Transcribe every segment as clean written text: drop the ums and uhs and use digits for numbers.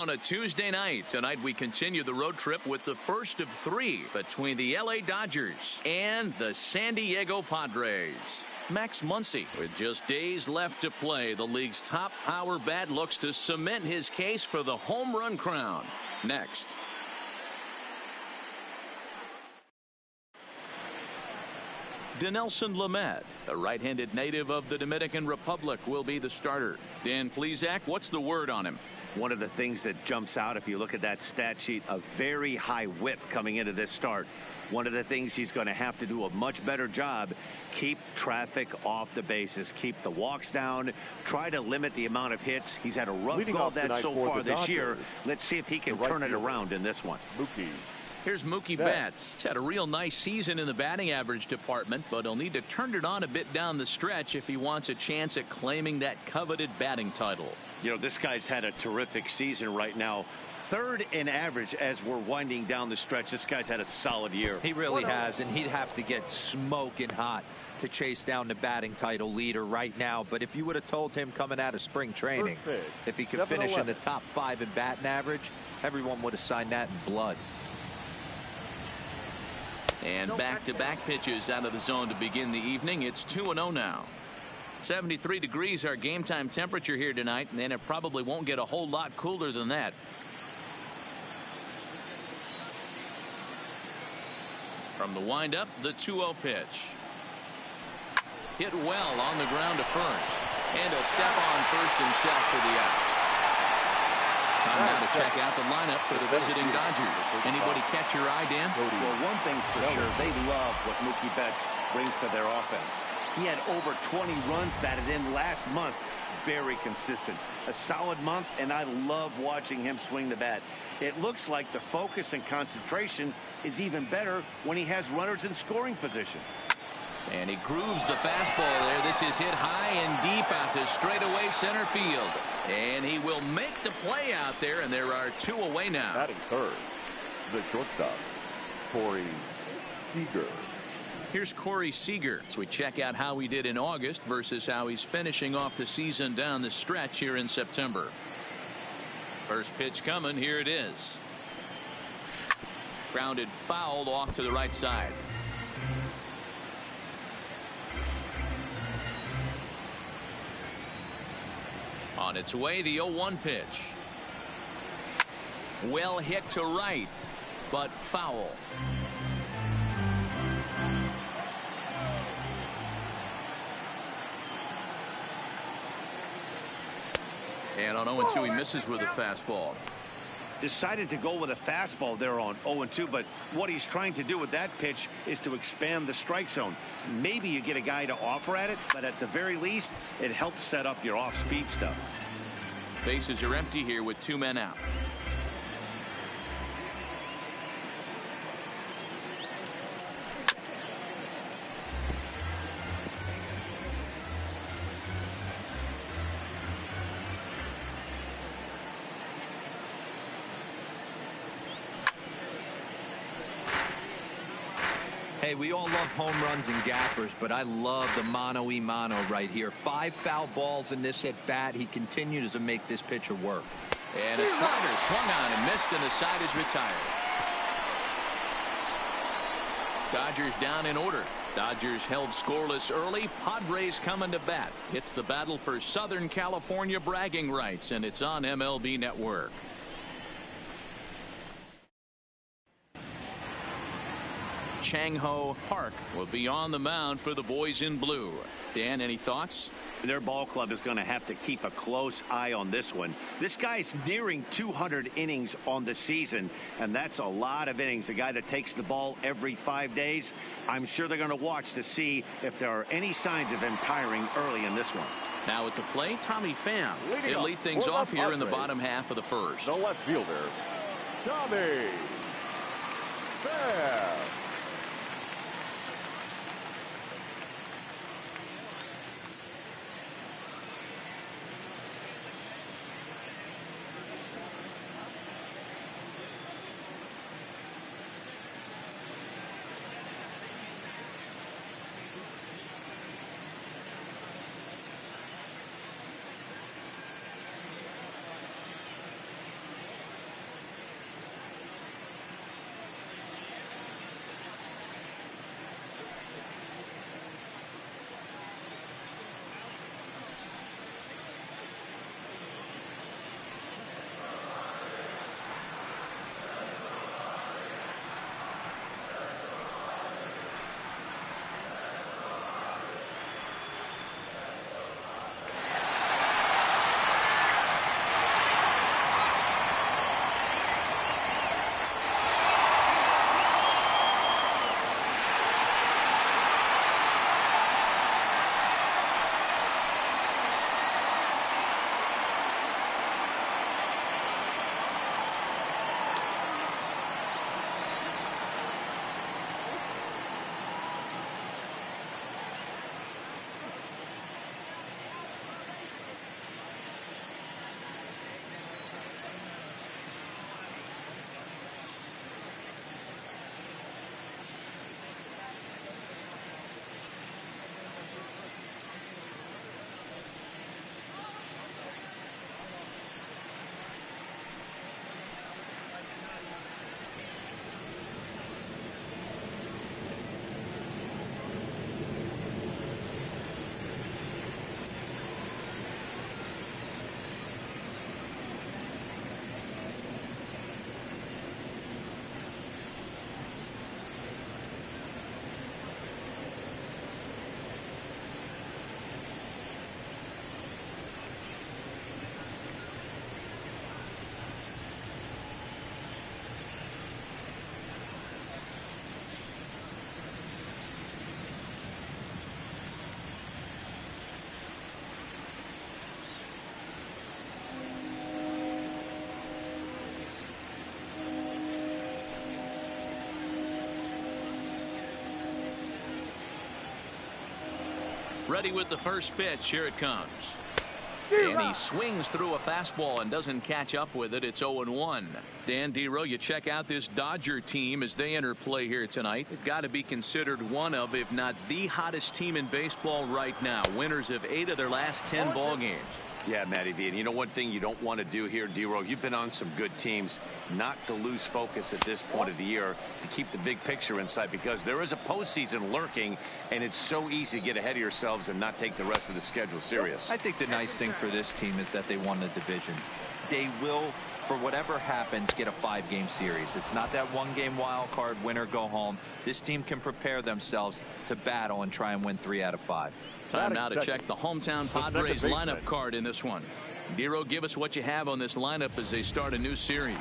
On a Tuesday night, tonight we continue the road trip with the first of three between the LA Dodgers and the San Diego Padres. Max Muncy, with just days left to play, the league's top power bat looks to cement his case for the home run crown. Next. Dinelson Lamet, the right-handed native of the Dominican Republic, will be the starter. Dan Plesac, what's the word on him? One of the things that jumps out, if you look at that stat sheet, a very high whip coming into this start. One of the things he's going to have to do a much better job, keep traffic off the bases, keep the walks down, try to limit the amount of hits. He's had a rough go of that so far this year. Let's see if he can turn it around in this one. Here's Mookie Betts. He's had a real nice season in the batting average department, but he'll need to turn it on a bit down the stretch if he wants a chance at claiming that coveted batting title. You know, this guy's had a terrific season right now. Third in average as we're winding down the stretch. This guy's had a solid year. He really has, and he'd have to get smoking hot to chase down the batting title leader right now. But if you would have told him coming out of spring training, if he could finish in the top 5 in batting average, everyone would have signed that in blood. And back-to-back pitches out of the zone to begin the evening. It's 2-0 now. 73 degrees our game time temperature here tonight, and it probably won't get a whole lot cooler than that. From the windup, the 2-0 pitch. Hit well on the ground to first. And a step on first himself for the out. Time now to check out the lineup for the visiting Dodgers. Anybody catch your eye, Dan? Well, one thing's for sure, they love what Mookie Betts brings to their offense. He had over 20 runs batted in last month. Very consistent. A solid month, and I love watching him swing the bat. It looks like the focus and concentration is even better when he has runners in scoring position. And he grooves the fastball there. This is hit high and deep out to straightaway center field. And he will make the play out there, and there are 2 away now. Batting third, the shortstop, Corey Seager. Here's Corey Seager as we check out how he did in August versus how he's finishing off the season down the stretch here in September. First pitch coming. Here it is. Grounded foul off to the right side. On its way, the 0-1 pitch. Well hit to right, but foul. And on 0-2, he misses with a fastball. Decided to go with a fastball there on 0-2, but what he's trying to do with that pitch is to expand the strike zone. Maybe you get a guy to offer at it, but at the very least, it helps set up your off-speed stuff. Bases are empty here with 2 men out. Hey, we all love home runs and gappers, but I love the mano-y-mano right here. 5 foul balls in this at-bat. He continues to make this pitcher work. And a slider swung on and missed, and the side is retired. Dodgers down in order. Dodgers held scoreless early. Padres coming to bat. It's the battle for Southern California bragging rights, and it's on MLB Network. Chang-Ho Park will be on the mound for the boys in blue. Dan, any thoughts? Their ball club is going to have to keep a close eye on this one. This guy's nearing 200 innings on the season, and that's a lot of innings. A guy that takes the ball every 5 days. I'm sure they're going to watch to see if there are any signs of him tiring early in this one. Now at the plate, Tommy Pham. He'll lead things off here in the bottom half of the first. The left fielder, Tommy Pham. Ready with the first pitch. Here it comes. And he swings through a fastball and doesn't catch up with it. It's 0-1. Dan Dero, you check out this Dodger team as they enter play here tonight. They've got to be considered one of, if not the hottest team in baseball right now. Winners of 8 of their last 10 ball games. Yeah, Matty V. And you know one thing you don't want to do here, Dero, you've been on some good teams, not to lose focus at this point of the year, to keep the big picture in sight, because there is a postseason lurking, and it's so easy to get ahead of yourselves and not take the rest of the schedule serious. I think the nice thing for this team is that they won the division. They will, for whatever happens, get a 5-game series. It's not that 1-game wild card, win or go home. This team can prepare themselves to battle and try and win 3 out of 5. Time now to check the hometown Padres lineup card in this one. Dero, give us what you have on this lineup as they start a new series.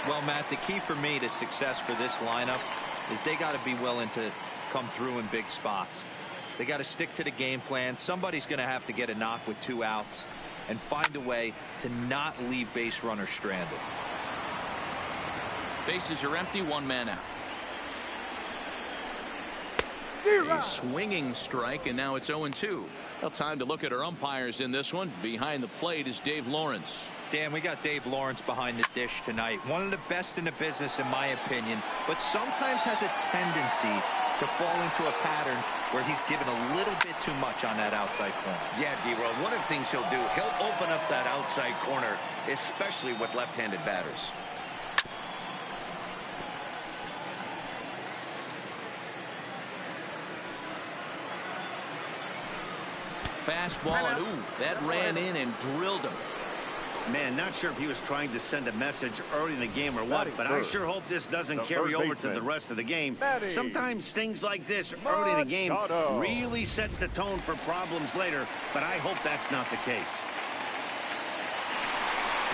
Well, Matt, the key for me to success for this lineup is they got to be willing to come through in big spots. They got to stick to the game plan. Somebody's going to have to get a knock with 2 outs and find a way to not leave base runners stranded. Bases are empty, 1 man out. A swinging strike, and now it's 0-2. Well, time to look at our umpires in this one. Behind the plate is Dave Lawrence. Dan, we got Dave Lawrence behind the dish tonight. One of the best in the business, in my opinion, but sometimes has a tendency to fall into a pattern where he's given a little bit too much on that outside corner. Yeah, Dero, one of the things he'll do, he'll open up that outside corner, especially with left-handed batters. Fastball, and ooh, that ran in and drilled him. Man, not sure if he was trying to send a message early in the game or what, but I sure hope this doesn't carry over to the rest of the game. Sometimes things like this early in the game really sets the tone for problems later, but I hope that's not the case.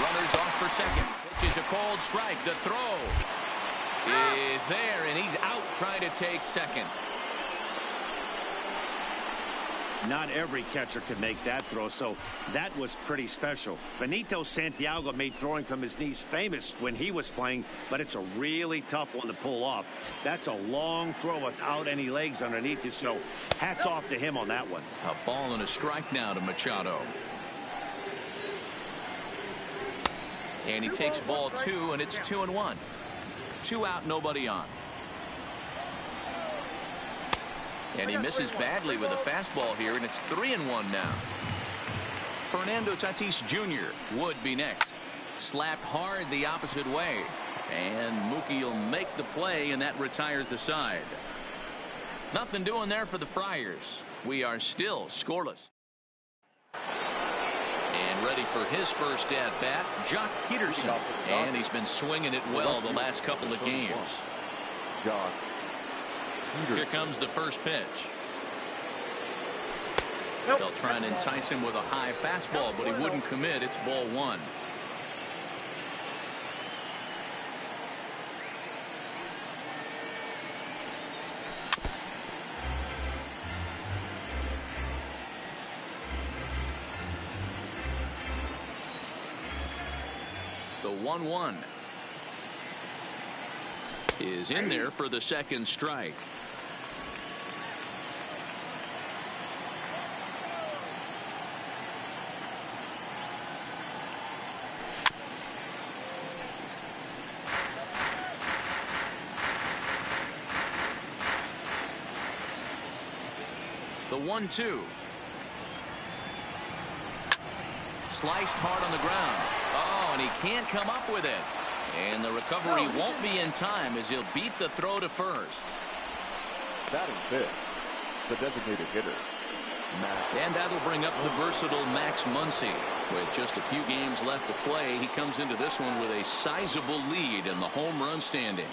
Runners off for second. Pitch is a cold strike. The throw is there, and he's out trying to take second. Not every catcher can make that throw, so that was pretty special. Benito Santiago made throwing from his knees famous when he was playing, but it's a really tough one to pull off. That's a long throw without any legs underneath you, so hats off to him on that one. A ball and a strike now to Machado. And he takes ball 2, and it's 2-1. 2 out, nobody on. And he misses badly with a fastball here, and it's 3-1 now. Fernando Tatis Jr. would be next. Slapped hard the opposite way. And Mookie will make the play, and that retires the side. Nothing doing there for the Friars. We are still scoreless. And ready for his first at-bat, Jock Peterson. And he's been swinging it well the last couple of games. Here comes the first pitch. They'll try and entice him with a high fastball, but he wouldn't commit. It's ball 1. The 1-1 is in there for the second strike. The 1-2. Sliced hard on the ground. Oh, and he can't come up with it. And the recovery won't be in time as he'll beat the throw to first. Batting fifth, the designated hitter, And that'll bring up the versatile Max Muncy. With just a few games left to play, he comes into this one with a sizable lead in the home run standings.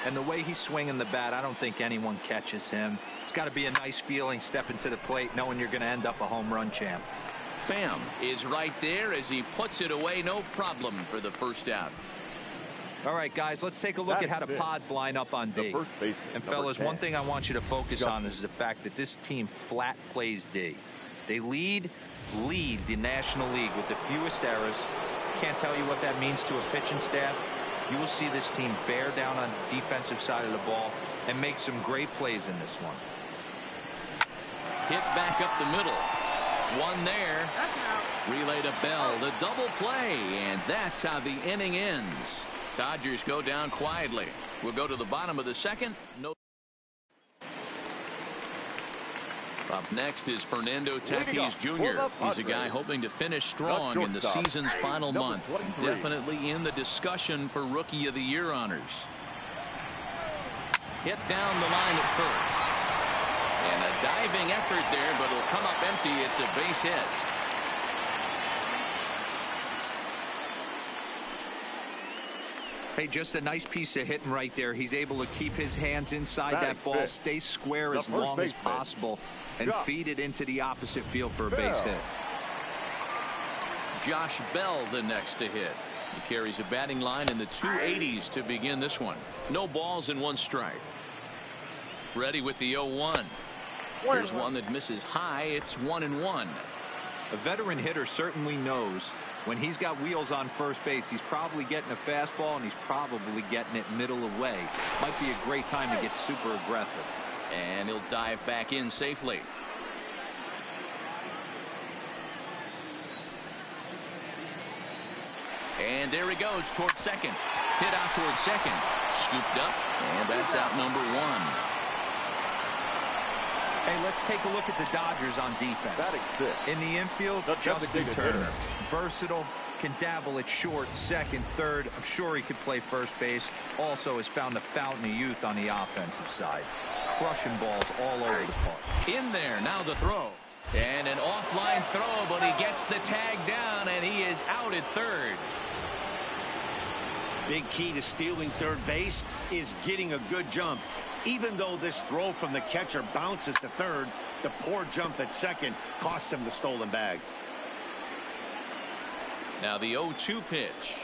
And the way he's swinging the bat, I don't think anyone catches him. It's got to be a nice feeling stepping to the plate knowing you're going to end up a home run champ. Pham is right there as he puts it away, no problem for the first out. All right, guys, let's take a look at how the Pods line up on D. And fellas, one thing I want you to focus on is the fact that this team flat plays D. They lead the National League with the fewest errors. Can't tell you what that means to a pitching staff. You will see this team bear down on the defensive side of the ball and make some great plays in this one. Hit back up the middle. One there. Relay to Bell. The double play. And that's how the inning ends. Dodgers go down quietly. We'll go to the bottom of the second. No. Up next is Fernando Tatis Jr. He's a guy hoping to finish strong in the season's final month. Definitely in the discussion for Rookie of the Year honors. Hit down the line at first. And a diving effort there, but it'll come up empty. It's a base hit. Hey, just a nice piece of hitting right there. He's able to keep his hands inside that ball, stay square as long as possible, and feed it into the opposite field for a base hit. Josh Bell the next to hit. He carries a batting line in the 280s to begin this one. No balls and one strike. Ready with the 0-1. Here's one that misses high. It's 1-1. A veteran hitter certainly knows when he's got wheels on first base, he's probably getting a fastball and he's probably getting it middle away. Might be a great time to get super aggressive. And he'll dive back in safely. And there he goes towards second. Hit out towards second. Scooped up. And that's out number one. Hey, let's take a look at the Dodgers on defense. In the infield, Justin Turner. Versatile, can dabble at short, second, third. I'm sure he could play first base. Also has found a fountain of youth on the offensive side. Crushing balls all over the park. In there, now the throw. And an offline throw, but he gets the tag down, and he is out at third. Big key to stealing third base is getting a good jump. Even though this throw from the catcher bounces to third, the poor jump at second cost him the stolen bag. Now the 0-2 pitch.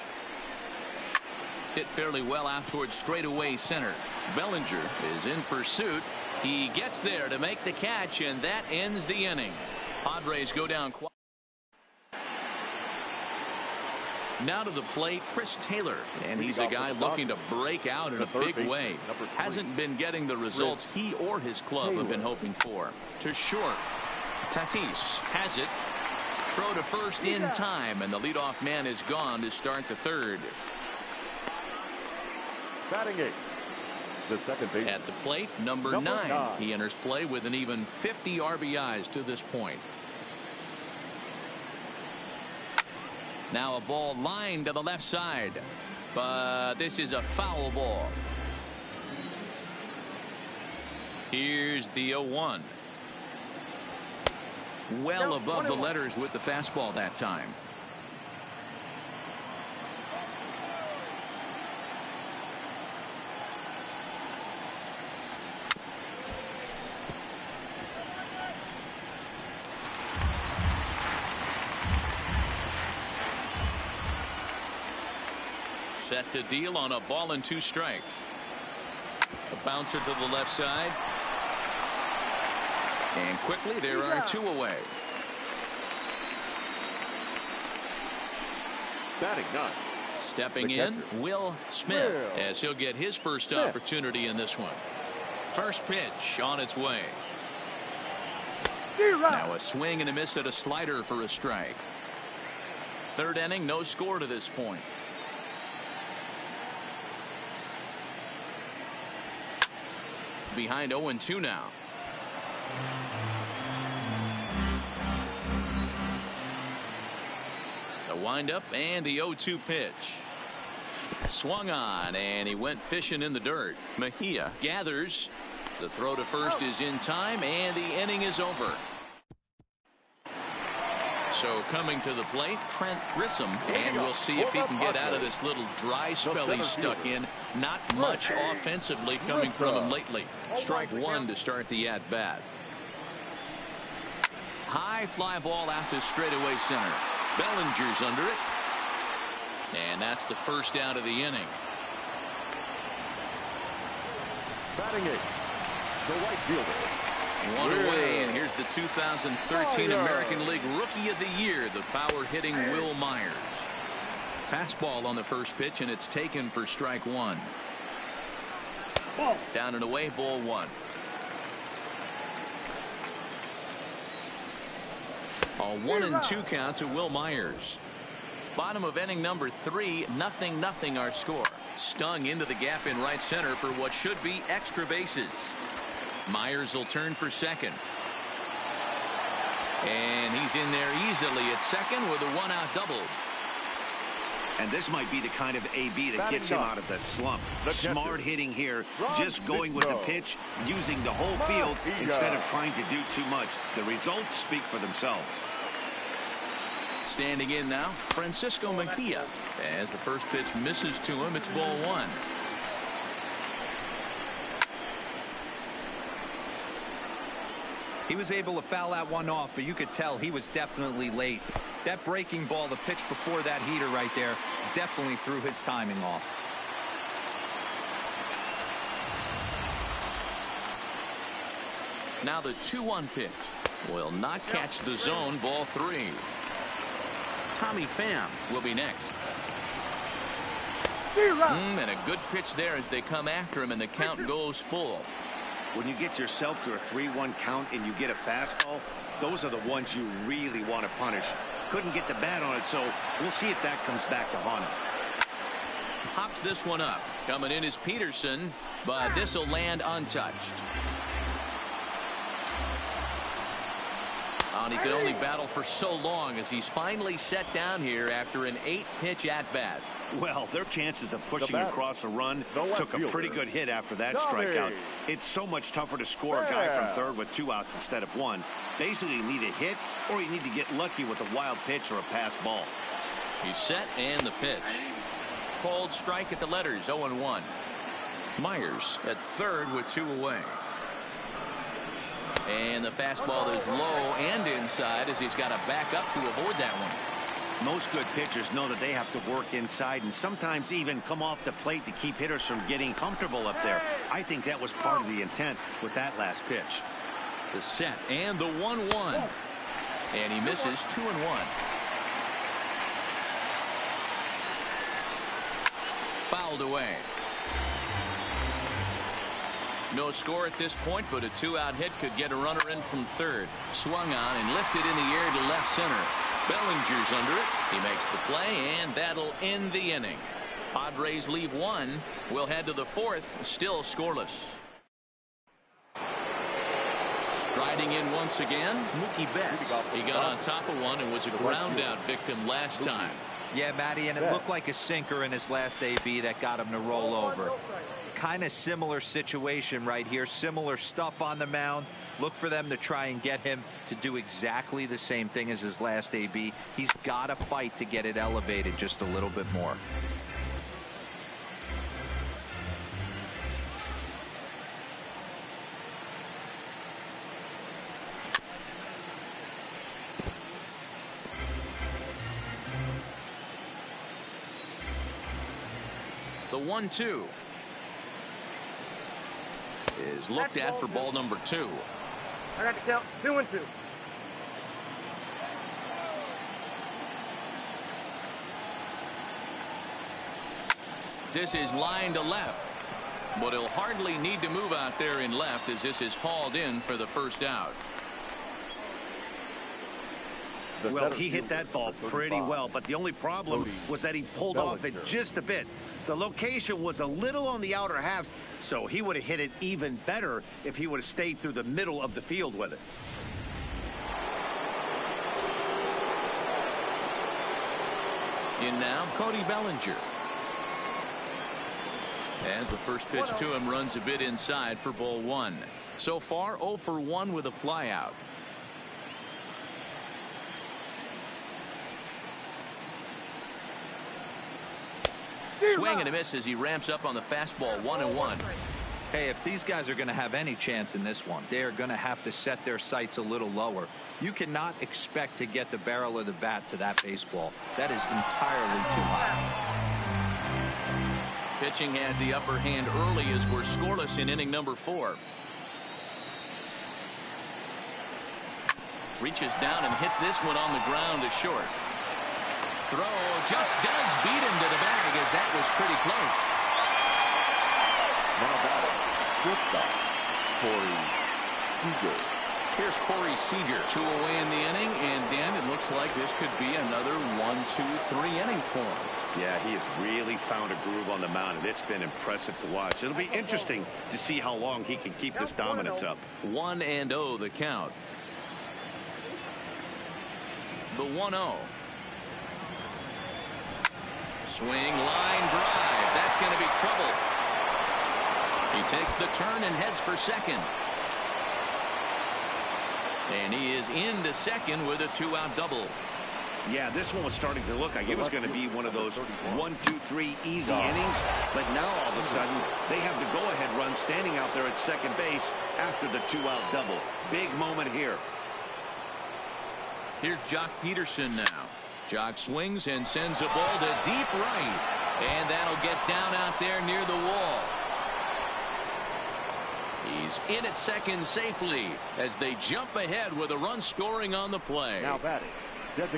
Hit fairly well out towards straightaway center. Bellinger is in pursuit. He gets there to make the catch, and that ends the inning. Padres go down quiet. Now to the plate, Chris Taylor, and he's a guy looking to break out in a big way. Hasn't been getting the results he or his club have been hoping for. To short. Tatis has it. Throw to first in time, and the leadoff man is gone to start the third. Batting eighth, the second base. At the plate, number 9. He enters play with an even 50 RBIs to this point. Now a ball lined to the left side, but this is a foul ball. Here's the 0-1. Well above the letters with the fastball that time. Set to deal on a ball and 2 strikes. A bouncer to the left side. And quickly there are 2 away. Batting 9. Stepping in, Will Smith, as he'll get his first opportunity in this one. First pitch on its way. Now a swing and a miss at a slider for a strike. Third inning, no score to this point. Behind 0-2 now. The windup and the 0-2 pitch. Swung on, and he went fishing in the dirt. Mejia gathers. The throw to first is in time, and the inning is over. So coming to the plate, Trent Grissom, and we'll see if he can get out of this little dry spell he's stuck in. Not much offensively coming from him lately. Strike 1 to start the at-bat. High fly ball out to straightaway center. Bellinger's under it. And that's the first out of the inning. Batting 8th, the right fielder. One away, and here's the 2013 American League Rookie of the Year, the power-hitting Will Myers. Fastball on the first pitch, and it's taken for strike 1. Down and away, ball 1. A 1-2 count to Wil Myers. Bottom of inning number 3, 0-0 our score. Stung into the gap in right center for what should be extra bases. Myers will turn for second. And he's in there easily at second with a 1-out double. And this might be the kind of AB that gets him out of that slump. Smart hitting here, just going with the pitch, using the whole field instead of trying to do too much. The results speak for themselves. Standing in now, Francisco Mejia. As the first pitch misses to him, it's ball 1. He was able to foul that one off, but you could tell he was definitely late. That breaking ball, the pitch before that heater right there, definitely threw his timing off. Now the 2-1 pitch will not catch the zone. Ball 3. Tommy Pham will be next. And a good pitch there as they come after him, and the count goes full. When you get yourself to a 3-1 count and you get a fastball, those are the ones you really want to punish. Couldn't get the bat on it, so we'll see if that comes back to haunt him. Pops this one up. Coming in is Peterson, but this will land untouched. And he could only battle for so long as he's finally set down here after an 8-pitch at-bat. Well, their chances of pushing across a run took a pretty good hit after that strikeout. It's so much tougher to score a guy from third with 2 outs instead of 1. Basically, you need a hit or you need to get lucky with a wild pitch or a pass ball. He's set, and the pitch. Called strike at the letters, 0-1. Myers at third with 2 away. And the fastball is low and inside as he's got to back up to avoid that one. Most good pitchers know that they have to work inside and sometimes even come off the plate to keep hitters from getting comfortable up there. I think that was part of the intent with that last pitch. The set and the 1-1. And he misses 2-1. Fouled away. No score at this point, but a 2-out hit could get a runner in from third. Swung on and lifted in the air to left center. Bellinger's under it. He makes the play, and that'll end the inning. Padres leave 1. We'll head to the 4th, still scoreless. Striding in once again, Mookie Betts. He got on top of one and was a ground-out victim last time. Yeah, Matty, and it looked like a sinker in his last AB that got him to roll over. Kind of similar situation right here. Similar stuff on the mound. Look for them to try and get him to do exactly the same thing as his last AB. He's got to fight to get it elevated just a little bit more. The 1-2 is looked at for ball number 2. I got to count 2-2. This is line to left, but he'll hardly need to move out there in left as this is hauled in for the first out. Well, he hit that ball pretty well, but the only problem was that he pulled off it just a bit. The location was a little on the outer half, so he would have hit it even better if he would have stayed through the middle of the field with it. In now, Cody Bellinger. As the first pitch to him runs a bit inside for ball 1. So far, 0 for 1 with a flyout. Swing and a miss as he ramps up on the fastball. 1-1. Hey, if these guys are going to have any chance in this one, they are going to have to set their sights a little lower. You cannot expect to get the barrel of the bat to that baseball. That is entirely too high. Pitching has the upper hand early as we're scoreless in inning number 4. Reaches down and hits this one on the ground to short. Throw just does beat him to the bag as that was pretty close. Now batting, shortstop, Corey Seager. Here's Corey Seager. 2 away in the inning, and Dan, it looks like this could be another 1-2-3 inning for him. Yeah, he has really found a groove on the mound, and it's been impressive to watch. It'll be interesting to see how long he can keep this dominance up. 1-0 the count. The 1-0. Swing, line drive. That's going to be trouble. He takes the turn and heads for second. And he is into second with a 2-out double. Yeah, this one was starting to look like it was going to be one of those 1-2-3 easy innings. But now all of a sudden, they have the go-ahead run standing out there at second base after the 2-out double. Big moment here. Here's Jock Peterson now. Jock swings and sends a ball to deep right. And that'll get down out there near the wall. He's in at second safely as they jump ahead with a run scoring on the play. Now batting.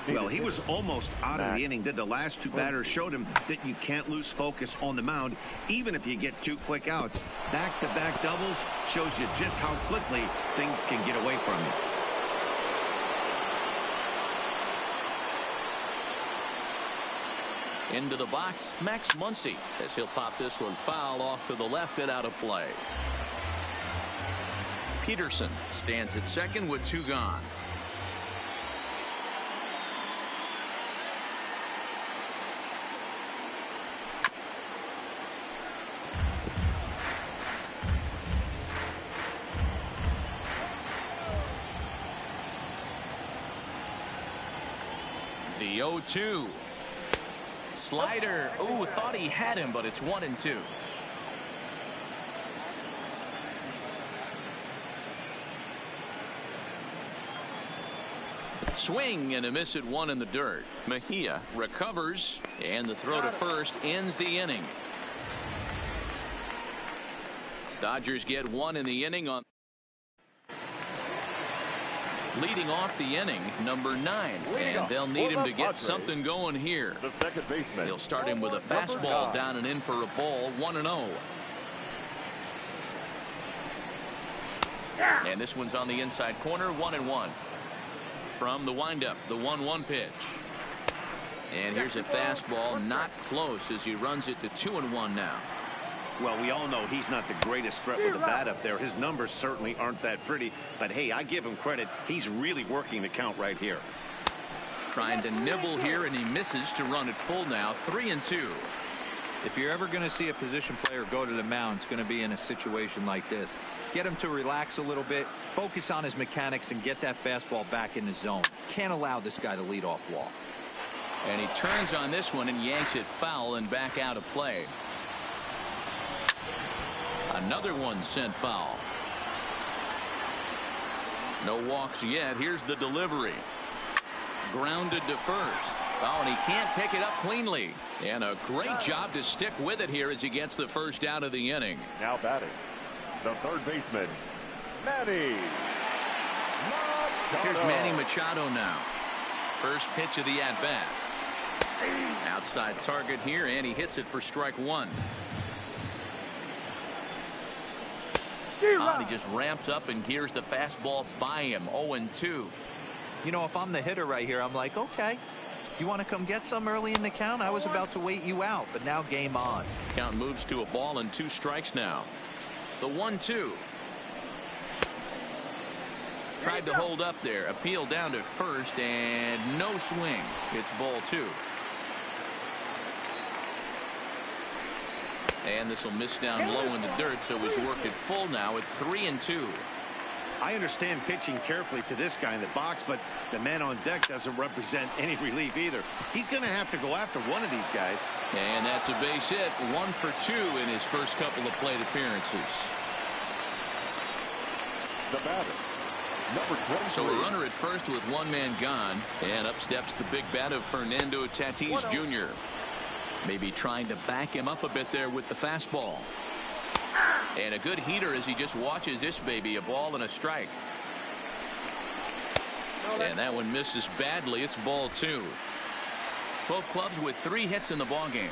Well, he was almost out of the inning. The last 2 batters showed him that you can't lose focus on the mound, even if you get 2 quick outs. Back-to-back doubles shows you just how quickly things can get away from you. Into the box, Max Muncy, as he'll pop this one foul off to the left and out of play. Peterson stands at second with 2 gone. The 0-2. Slider. Ooh, thought he had him, but it's 1-2. Swing and a miss at 1 in the dirt. Mejia recovers, and the throw to first ends the inning. Dodgers get 1 in the inning on. Leading off the inning, number 9, and they'll need him to get something going here. The second baseman. They'll start him with a fastball down and in for a ball. 1-0. And this one's on the inside corner. 1-1. From the windup, the 1-1 pitch. And here's a fastball, not close, as he runs it to 2-1 now. Well, we all know he's not the greatest threat with the bat up there. His numbers certainly aren't that pretty. But, hey, I give him credit. He's really working the count right here. Trying to nibble here, and he misses to run it full now. 3-2. If you're ever going to see a position player go to the mound, it's going to be in a situation like this. Get him to relax a little bit, focus on his mechanics, and get that fastball back in the zone. Can't allow this guy to lead off walk. And he turns on this one and yanks it foul and back out of play. Another one sent foul. No walks yet. Here's the delivery. Grounded to first. Oh, and he can't pick it up cleanly. And a great job to stick with it here as he gets the first out of the inning. Now batting, the third baseman, Manny Machado. Here's Manny Machado now. First pitch of the at-bat. Outside target here, and he hits it for strike 1. He just ramps up and gears the fastball by him. 0-2. You know, if I'm the hitter right here, I'm like, okay, you want to come get some early in the count? I was about to wait you out, but now game on. Count moves to a ball and 2 strikes now. The 1-2. Tried to hold up there. Appeal down to first, and no swing. It's ball 2. And this will miss down low in the dirt, so he's worked it full now at 3-2. I understand pitching carefully to this guy in the box, but the man on deck doesn't represent any relief either. He's going to have to go after one of these guys. And that's a base hit. 1 for 2 in his first couple of plate appearances. The batter, number 23. So a runner at first with 1 man gone, and up steps the big bat of Fernando Tatis Jr. Maybe trying to back him up a bit there with the fastball. And a good heater as he just watches this baby. A ball and a strike. And that one misses badly. It's ball 2. Both clubs with 3 hits in the ballgame.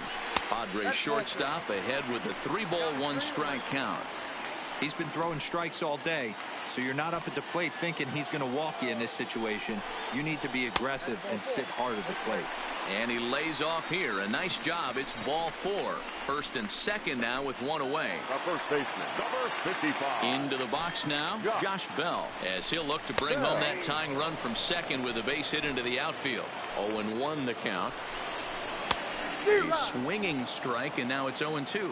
Padres shortstop ahead with a 3-ball 1-strike count. He's been throwing strikes all day, so you're not up at the plate thinking he's going to walk you in this situation. You need to be aggressive and sit hard at the plate. And he lays off here. A nice job. It's ball 4. First and second now with one away. The first baseman, number 55. Into the box now, Josh Bell, as he'll look to bring home that tying run from second with a base hit into the outfield. 0-1 the count. A swinging strike, and now it's 0-2.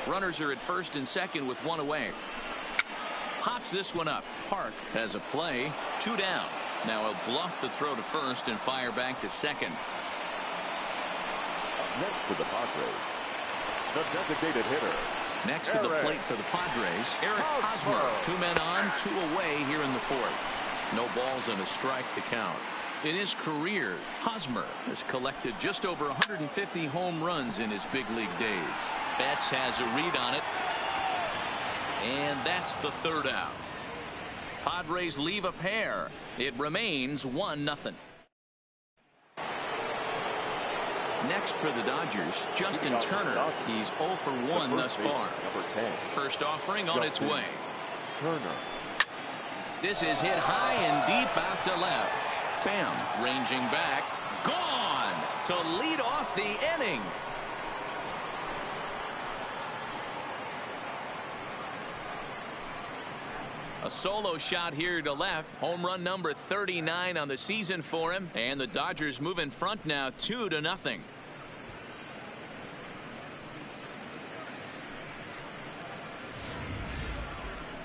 Runners are at first and second with one away. Pops this one up. Park has a play. 2 down. Now he'll bluff the throw to first and fire back to second. Next to the Padres, the designated hitter. Next to the plate for the Padres, Eric Hosmer. 2 men on, 2 away here in the 4th. No balls and a strike to count. In his career, Hosmer has collected just over 150 home runs in his big league days. Betts has a read on it. And that's the 3rd out. Padres leave a pair. It remains 1-0. Next for the Dodgers, Justin Turner. He's 0 for 1 thus far. Number 10. First offering on its way. Turner. This is hit high and deep out to left. Pham ranging back. Gone to lead off the inning. A solo shot here to left. Home run number 39 on the season for him. And the Dodgers move in front now 2-0.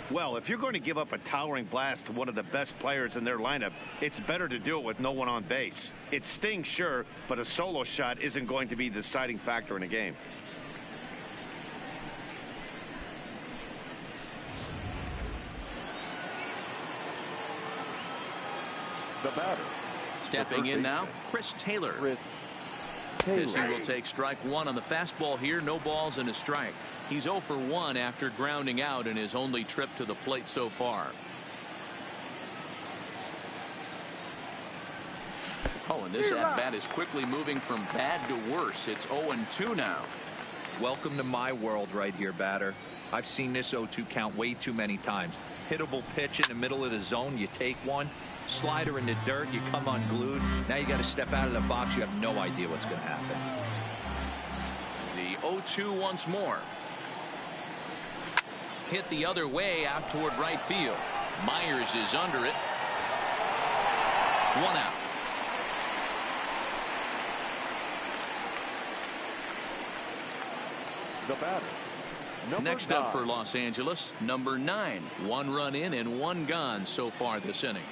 Well, if you're going to give up a towering blast to one of the best players in their lineup, it's better to do it with no one on base. It stings, sure, but a solo shot isn't going to be the deciding factor in a game. The batter. Stepping in now, Chris Taylor. As he will take strike 1 on the fastball here. No balls and a strike. He's 0 for 1 after grounding out in his only trip to the plate so far. Oh, and this at bat is quickly moving from bad to worse. It's 0-2 now. Welcome to my world right here, batter. I've seen this 0-2 count way too many times. Hittable pitch in the middle of the zone, you take one. Slider in the dirt, you come unglued. Now you got to step out of the box. You have no idea what's going to happen. The 0-2 once more. Hit the other way out toward right field. Myers is under it. 1 out. The batter. Next up for Los Angeles, number 9. 1 run in and 1 gone so far this inning.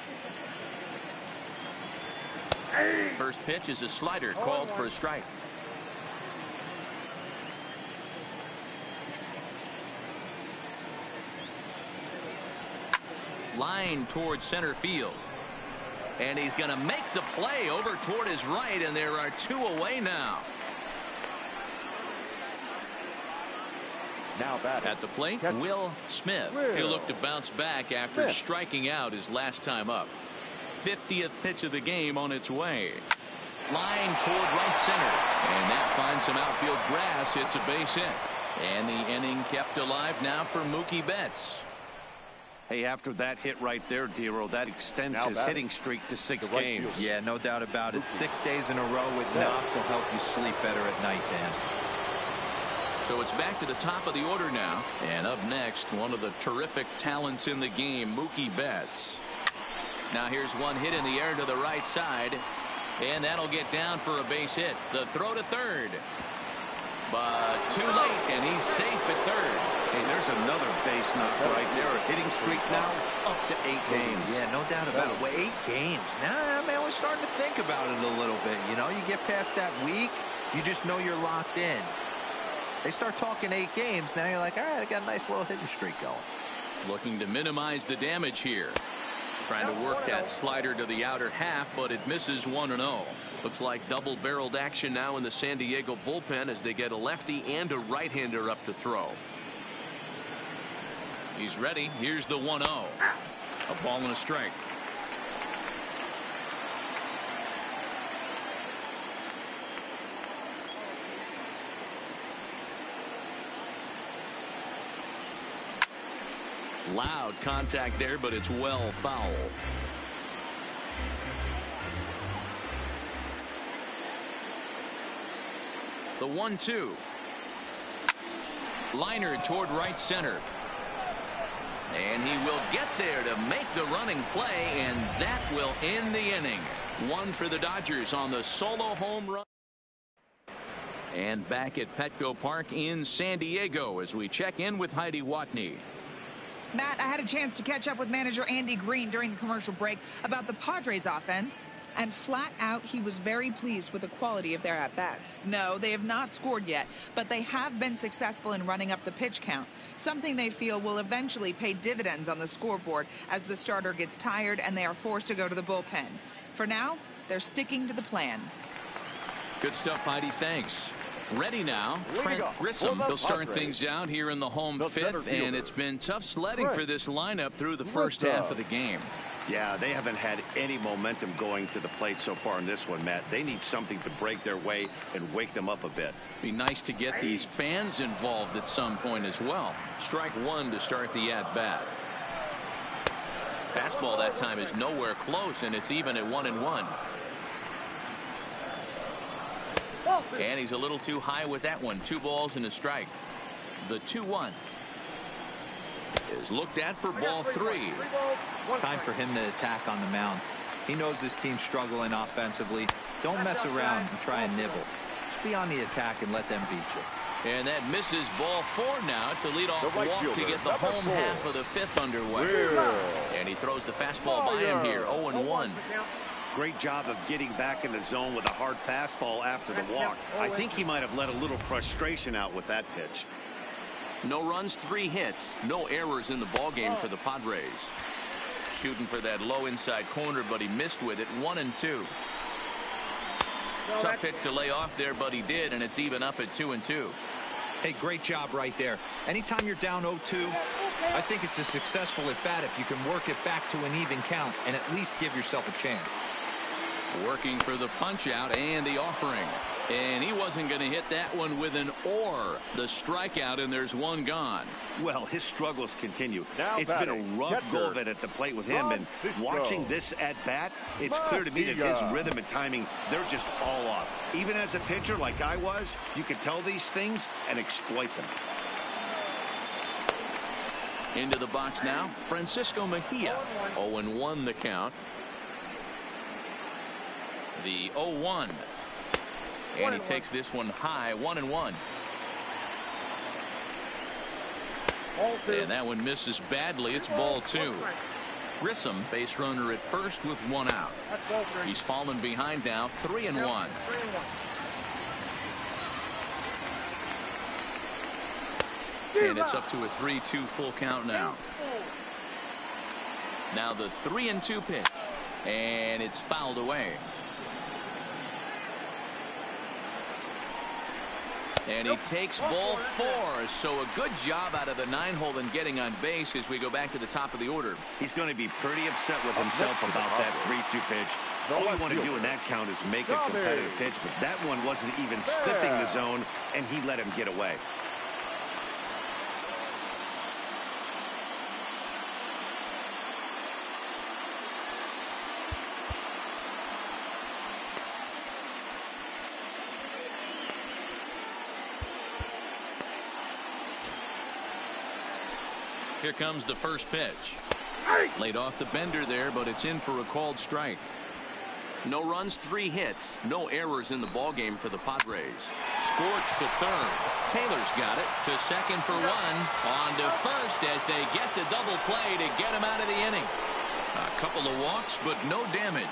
First pitch is a slider called for a strike. Line towards center field. And he's going to make the play over toward his right, and there are 2 away now. Now batting. At the plate, Will Smith. He'll look to bounce back after striking out his last time up. 50th pitch of the game on its way. Line toward right center. And that finds some outfield grass. It's a base hit. And the inning kept alive now for Mookie Betts. Hey, after that hit right there, Dero, that extends his hitting streak to 6 games. Yeah, no doubt about it. 6 days in a row with knocks will help you sleep better at night, Dan. So it's back to the top of the order now. And up next, one of the terrific talents in the game, Mookie Betts. Now here's one hit in the air to the right side. And that'll get down for a base hit. The throw to third. But too late, and he's safe at third. Hey, there's another base knock right there. A hitting streak now up to 8 games. Yeah, no doubt about it. Well, 8 games. Now, man, we're starting to think about it a little bit. You know, you get past that week, you just know you're locked in. They start talking 8 games. Now you're like, all right, I got a nice little hitting streak going. Looking to minimize the damage here. Trying to work that slider to the outer half, but it misses 1-0. Looks like double-barreled action now in the San Diego bullpen as they get a lefty and a right-hander up to throw. He's ready. Here's the 1-0. A ball and a strike. Loud contact there, but it's well foul. The 1-2. Liner toward right center. And he will get there to make the running play, and that will end the inning. One for the Dodgers on the solo home run. And back at Petco Park in San Diego as we check in with Heidi Watney. Matt, I had a chance to catch up with manager Andy Green during the commercial break about the Padres offense, and flat out he was very pleased with the quality of their at-bats. No, they have not scored yet, but they have been successful in running up the pitch count, something they feel will eventually pay dividends on the scoreboard as the starter gets tired and they are forced to go to the bullpen. For now, they're sticking to the plan. Good stuff, Heidi. Thanks. Ready now, Trent Grissom. He'll start things out here in the home fifth, and it's been tough sledding for this lineup through the first half of the game. Yeah, they haven't had any momentum going to the plate so far in this one, Matt. They need something to break their way and wake them up a bit. Be nice to get these fans involved at some point as well. Strike one to start the at-bat. Fastball that time is nowhere close, and it's even at 1-1. And he's a little too high with that one. 2 balls and a strike. The 2-1 is looked at for ball 3. Time for him to attack on the mound. He knows this team's struggling offensively. Don't mess around and try and nibble. Just be on the attack and let them beat you. And that misses ball 4 now. It's a leadoff walk to get the home half of the 5th underway. And he throws the fastball by him here. 0-1. Great job of getting back in the zone with a hard fastball after the walk. I think he might have let a little frustration out with that pitch. No runs, 3 hits, no errors in the ballgame for the Padres. Shooting for that low inside corner, but he missed with it. 1-2. Tough pitch to lay off there, but he did, and it's even up at 2-2. Hey, great job right there. Anytime you're down 0-2, I think it's a successful at bat if you can work it back to an even count and at least give yourself a chance. Working for the punch out and the offering. And he wasn't going to hit that one with an or. The strikeout, and there's one gone. Well, his struggles continue. Now it's been a rough go of it at the plate with him, and watching this at bat, it's clear to me that his rhythm and timing, they're just all off. Even as a pitcher like I was, you can tell these things and exploit them. Into the box now, Francisco Mejia. 0-1 the count. The 0-1. And he takes this one high. 1-1. And that one misses badly. It's ball 2. Grissom, base runner at first with 1 out. He's fallen behind now. 3-1. And it's up to a 3-2 full count now. Now the 3-2 pitch. And it's fouled away. And he takes ball 4. So a good job out of the 9-hole in getting on base as we go back to the top of the order. He's going to be pretty upset with himself about that 3-2 pitch. All you want to do in that count is make a competitive pitch, but that one wasn't even sniffing the zone, and he let him get away. Here comes the first pitch. Laid off the bender there, but it's in for a called strike. No runs, 3 hits, no errors in the ballgame for the Padres. Scorched to third. Taylor's got it to second for 1. On to first as they get the double play to get him out of the inning. A couple of walks, but no damage.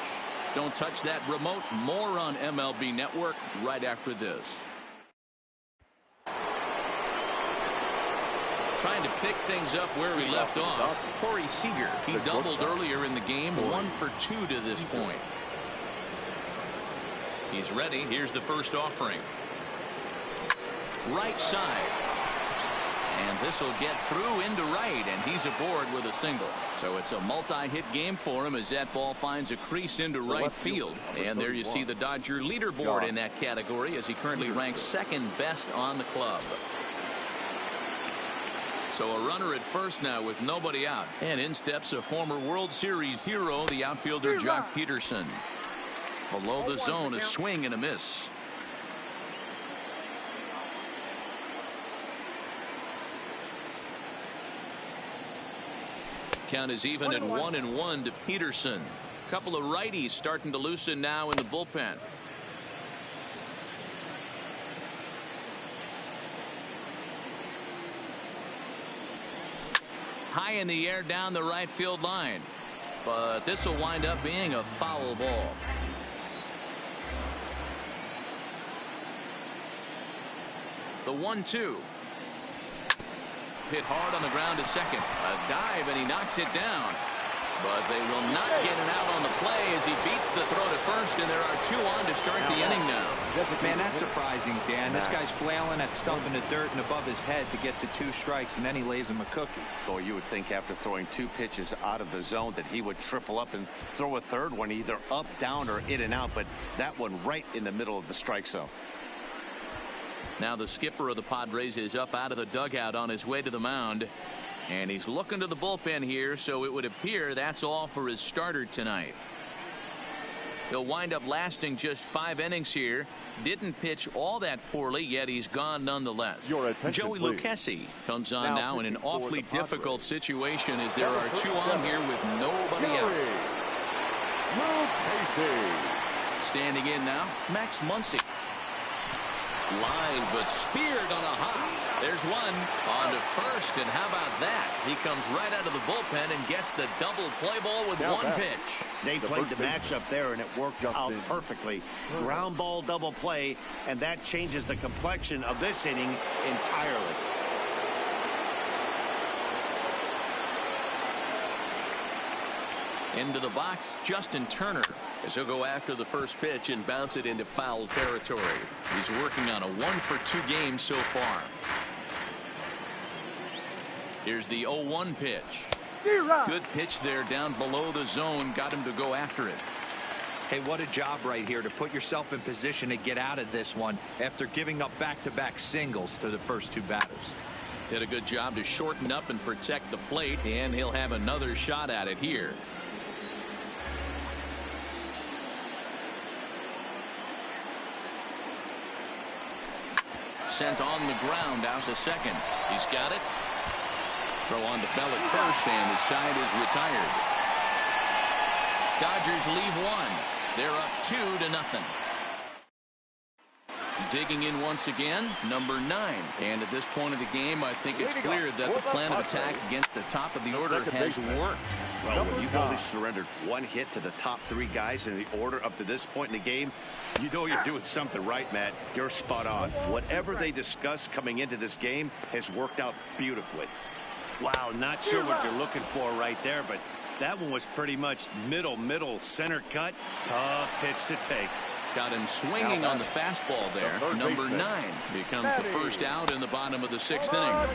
Don't touch that remote. More on MLB Network right after this. Trying to pick things up where we left off. Corey Seager, he doubled earlier in the game. 1 for 2 to this point. He's ready. Here's the first offering. Right side. And this will get through into right, and he's aboard with a single. So it's a multi-hit game for him as that ball finds a crease into right field. And there you see the Dodger leaderboard in that category as he currently ranks 2nd best on the club. So a runner at first now with nobody out. And in steps a former World Series hero, the outfielder Jock Peterson. Below the zone, a swing and a miss. Count is even at 1-1 to Peterson. Couple of righties starting to loosen now in the bullpen. High in the air down the right field line, but this will wind up being a foul ball. The 1-2. Hit hard on the ground to second. A dive, and he knocks it down. But they will not get it out on the play as he beats the throw to first, and there are 2 on to start the inning now. Man, that's surprising, Dan. This guy's flailing that stuff in the dirt and above his head to get to 2 strikes, and then he lays him a cookie. Boy, you would think after throwing 2 pitches out of the zone that he would triple up and throw a third one either up, down, or in and out, but that one right in the middle of the strike zone. Now the skipper of the Padres is up out of the dugout on his way to the mound. And he's looking to the bullpen here, so it would appear that's all for his starter tonight. He'll wind up lasting just 5 innings here. Didn't pitch all that poorly, yet he's gone nonetheless. Joey Lucchesi comes on now in an awfully difficult situation as there are 2 on here with nobody out. Standing in now, Max Muncy. Line, but speared on a hop. There's one on to first, and how about that? He comes right out of the bullpen and gets the double play ball with 1 pitch. They played the matchup there, and it worked out perfectly. Ground ball double play, and that changes the complexion of this inning entirely. Into the box, Justin Turner, as he'll go after the first pitch and bounce it into foul territory. He's working on a 1-for-2 game so far. Here's the 0-1 pitch. Good pitch there down below the zone. Got him to go after it. Hey, what a job right here to put yourself in position to get out of this one after giving up back-to-back singles to the first 2 batters. Did a good job to shorten up and protect the plate, and he'll have another shot at it here. Sent on the ground out to second. He's got it. Throw on to Bell at first, and the side is retired. Dodgers leave 1. They're up 2-0. Digging in once again, number 9. And at this point of the game, I think it's clear that the plan of attack against the top of the order has worked. Well, when you've only surrendered 1 hit to the top 3 guys in the order up to this point in the game, you know you're doing something right, Matt. You're spot on. Whatever they discussed coming into this game has worked out beautifully. Wow, not sure what you're looking for right there, but that one was pretty much middle, center cut. Tough pitch to take. Got him swinging on the fastball there. Number 9 becomes the first out in the bottom of the 6th inning.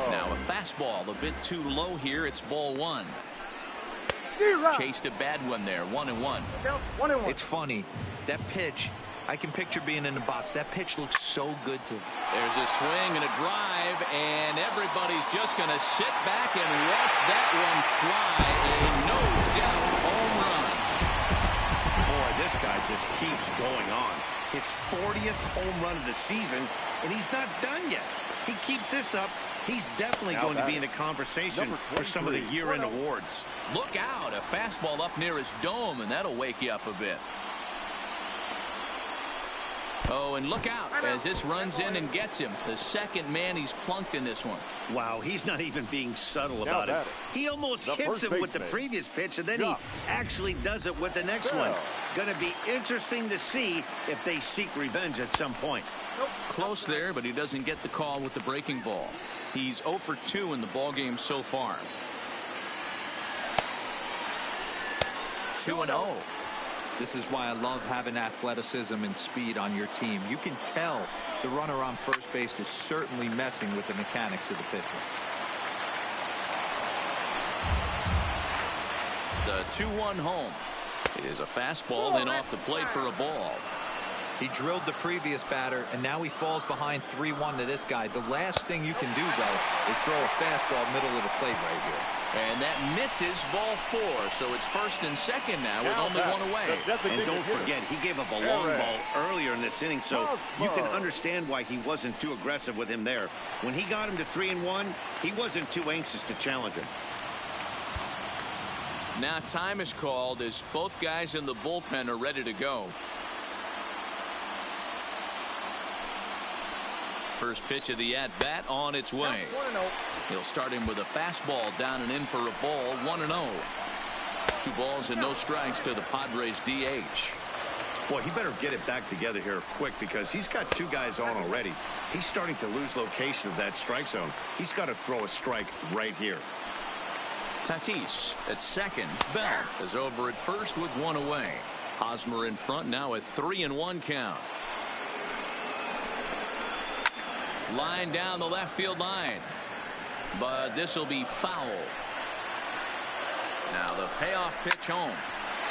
Now a fastball a bit too low here. It's ball 1. Chased a bad one there. 1-1. It's funny. That pitch, I can picture being in the box. That pitch looks so good to. There's a swing and a drive, and everybody's just going to sit back and watch that one fly. A no-doubt home run. Boy, this guy just keeps going on. His 40th home run of the season, and he's not done yet. He keeps this up. He's definitely going to be in the conversation for some of the year-end awards. Look out, a fastball up near his dome, and that'll wake you up a bit. Oh, and look out as this runs in and gets him. The second man he's plunked in this one. Wow, he's not even being subtle about it. He almost hits him with the previous pitch, and then he actually does it with the next one. Going to be interesting to see if they seek revenge at some point. Close there, but he doesn't get the call with the breaking ball. He's 0 for 2 in the ballgame so far. 2-0. This is why I love having athleticism and speed on your team. You can tell the runner on first base is certainly messing with the mechanics of the pitcher. The 2-1 home. It is a fastball, then off the plate for a ball. He drilled the previous batter, and now he falls behind 3-1 to this guy. The last thing you can do, though, is throw a fastball middle of the plate right here. And that misses ball 4, so it's first and second now with only one away. And don't forget, he gave up a long ball earlier in this inning, so you can understand why he wasn't too aggressive with him there. When he got him to 3-1, he wasn't too anxious to challenge him. Now time is called as both guys in the bullpen are ready to go. First pitch of the at-bat on its way. He'll start him with a fastball down and in for a ball. 1-0. 2 balls and no strikes to the Padres DH. Boy, he better get it back together here quick because he's got 2 guys on already. He's starting to lose location of that strike zone. He's got to throw a strike right here. Tatis at second. Bell is over at first with 1 away. Hosmer in front now at 3-1 count. Line down the left field line, but this will be foul. Now the payoff pitch home.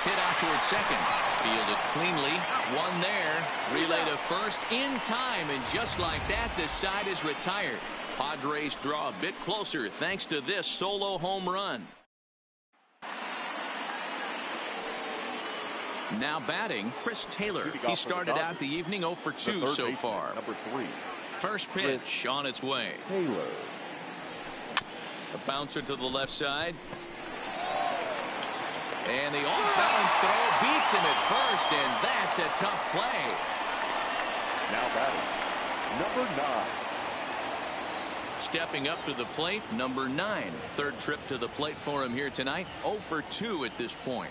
Hit out towards second. Fielded cleanly. 1 there. Relay to first in time, and just like that, this side is retired. Padres draw a bit closer thanks to this solo home run. Now batting, Chris Taylor. He started out the evening 0 for 2 so far. Number 3. First pitch on its way. Taylor. A bouncer to the left side. And the off-balance throw beats him at first, and that's a tough play. Now batting, number 9. Stepping up to the plate, number 9. Third trip to the plate for him here tonight. 0 for 2 at this point.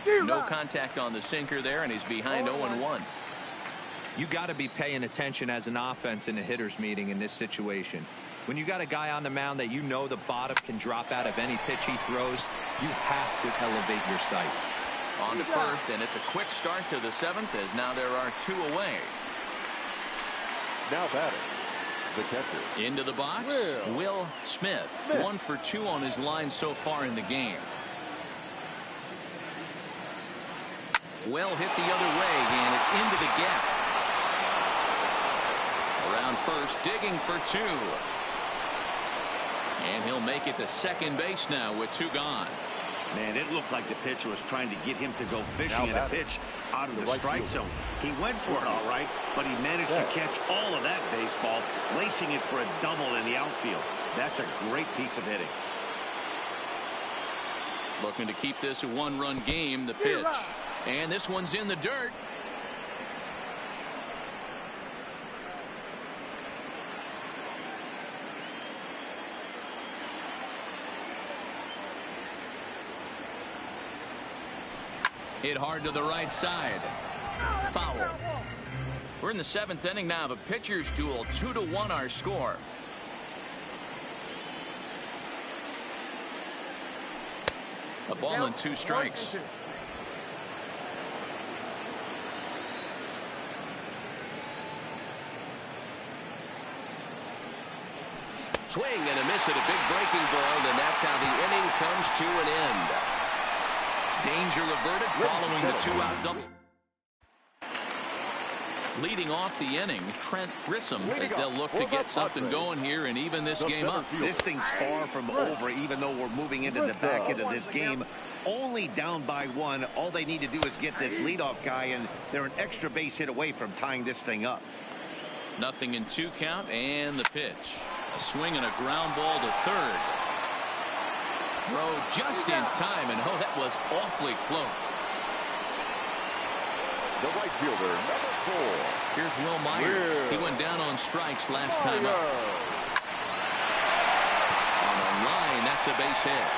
No contact on the sinker there, and he's behind 0-1. You got to be paying attention as an offense in a hitter's meeting in this situation. When you got a guy on the mound that you know the bottom can drop out of any pitch he throws, you have to elevate your sights. On to first, and it's a quick start to the 7th as now there are 2 away. Now batting, the catcher. Into the box, Will Smith. 1 for 2 on his line so far in the game. Well hit the other way, and it's into the gap. Around first, digging for 2. And he'll make it to second base now with 2 gone. Man, it looked like the pitcher was trying to get him to go fishing at a pitch out of the strike zone. He went for it all right, but he managed to catch all of that baseball, lacing it for a double in the outfield. That's a great piece of hitting. Looking to keep this a 1-run game, the pitch. And this one's in the dirt. Hit hard to the right side. Foul. We're in the 7th inning now of a pitcher's duel. 2-1 our score. A ball and 2 strikes. Swing and a miss at a big breaking ball, and that's how the inning comes to an end. Danger averted following the 2-out double. Leading off the inning, Trent Grissom, as they'll look to get something going here and even this game up. This thing's far from over, even though we're moving into the back end of this game. Only down by 1. All they need to do is get this leadoff guy, and they're an extra base hit away from tying this thing up. 0-2 count, and the pitch. A swing and a ground ball to third. Throw just in time, and oh, that was awfully close. The right fielder, number 4. Here's Will Myers. He went down on strikes last time up. On the line, that's a base hit.